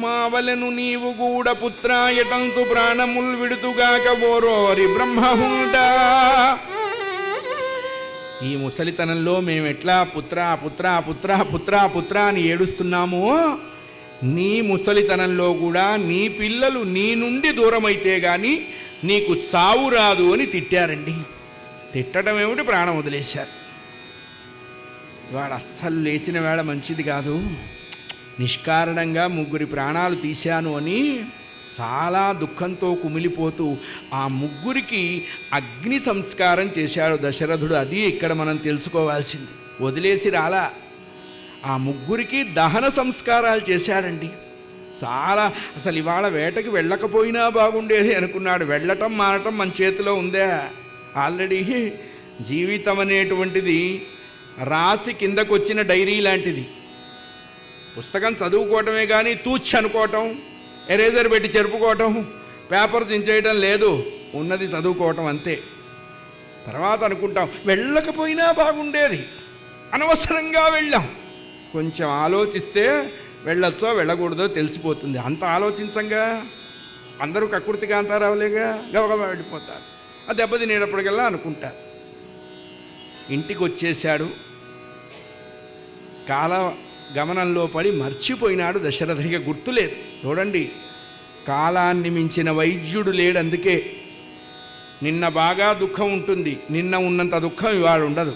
మావలను నీవు కూడా పుత్రాయటంతు ప్రాణముల్ విడుతుగాక ఓరోరి బ్రహ్మహుండా. ఈ ముసలితనంలో మేమెట్లా పుత్ర పుత్ర పుత్ర పుత్ర పుత్ర అని ఏడుస్తున్నామో, నీ ముసలితనంలో కూడా నీ పిల్లలు నీ నుండి దూరమైతే గాని నీకు చావు రాదు అని తిట్టారండి. తిట్టడం ఏమిటి, ప్రాణం వదిలేశారు. వాడు అస్సలు లేచిన వేళ మంచిది కాదు, నిష్కారణంగా 3 ప్రాణాలు తీశాను అని చాలా దుఃఖంతో కుమిలిపోతూ ఆ 3కి అగ్ని సంస్కారం చేశాడు దశరథుడు. అది ఇక్కడ మనం తెలుసుకోవాల్సింది. వదిలేసి రాలా, ఆ 3కి దహన సంస్కారాలు చేశాడండి. చాలా అసలు ఇవాళ వేటకి వెళ్ళకపోయినా బాగుండేది అనుకున్నాడు. వెళ్ళటం మానటం మన చేతిలో ఉందే. ఆల్రెడీ జీవితం అనేటువంటిది రాసి కిందకు వచ్చిన డైరీ లాంటిది. పుస్తకం చదువుకోవటమే కానీ తూచి అనుకోవటం, ఎరేజర్ పెట్టి చెరుపుకోవటం, పేపర్ చించేయటం లేదు. ఉన్నది చదువుకోవటం అంతే. తర్వాత అనుకుంటాం వెళ్ళకపోయినా బాగుండేది, అనవసరంగా వెళ్ళాం. కొంచెం ఆలోచిస్తే వెళ్ళొచ్చో వెళ్ళకూడదో తెలిసిపోతుంది. అంత ఆలోచించంగా అందరూ కక్కుర్తిగా అంతా రావలేగా, గబగబా వెళ్ళిపోతారు. ఆ దెబ్బ తినేటప్పటికల్లా అనుకుంటారు. ఇంటికి వచ్చేశాడు. కాల గమనంలో పడి మర్చిపోయినాడు దశరథికి, గుర్తులేదు. చూడండి, కాలాన్ని మించిన వైద్యుడు లేడు. అందుకే నిన్న బాగా దుఃఖం ఉంటుంది, నిన్న ఉన్నంత దుఃఖం ఇవాళ ఉండదు.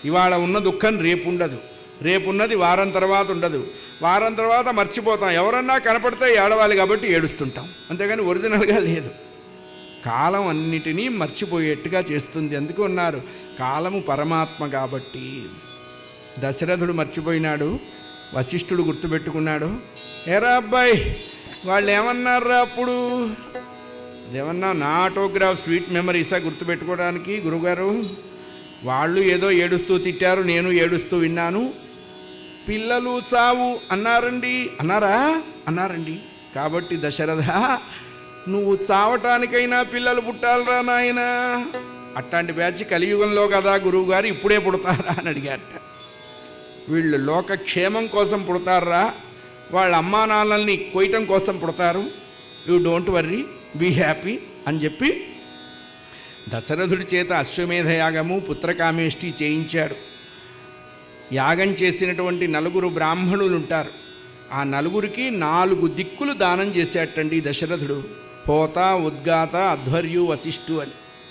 ఇవాళ ఉన్న దుఃఖం రేపు ఉండదు, రేపున్నది వారం తర్వాత ఉండదు, వారం తర్వాత మర్చిపోతాం. ఎవరన్నా కనపడితే ఏడవాలి కాబట్టి ఏడుస్తుంటాం, అంతేగాని ఒరిజినల్గా లేదు. కాలం అన్నిటినీ మర్చిపోయేట్టుగా చేస్తుంది. అందుకు ఉన్నారు కాలము పరమాత్మ కాబట్టి. దశరథుడు మర్చిపోయినాడు, వశిష్ఠుడు గుర్తుపెట్టుకున్నాడు. ఏరా అబ్బాయి, వాళ్ళు ఏమన్నారా అప్పుడు? అదేమన్నా నా ఆటోగ్రాఫ్ స్వీట్ మెమరీసా గుర్తుపెట్టుకోవడానికి గురుగారు? వాళ్ళు ఏదో ఏడుస్తూ తిట్టారు, నేను ఏడుస్తూ విన్నాను. పిల్లలు చావు అన్నారండి. అన్నారండి. కాబట్టి దశరథ, నువ్వు చావటానికైనా పిల్లలు పుట్టాలరా నాయన. అట్లాంటి బ్యాచ్ కలియుగంలో కదా గురువుగారు, ఇప్పుడే పుడతారా అని అడిగారట. వీళ్ళు లోకక్షేమం కోసం పుడతారా, వాళ్ళ అమ్మా నాన్నల్ని కొయ్యటం కోసం పుడతారు. You don't worry, be happy అని చెప్పి దశరథుడి చేత అశ్వమేధ యాగము పుత్రకామేష్టి చేయించాడు. యాగం చేసినటువంటి 4 బ్రాహ్మణులు ఉంటారు. ఆ 4కి 4 దిక్కులు దానం చేసేటండి దశరథుడు. హోత, ఉద్గాత, అధ్వర్యు, వశిష్ఠు అని.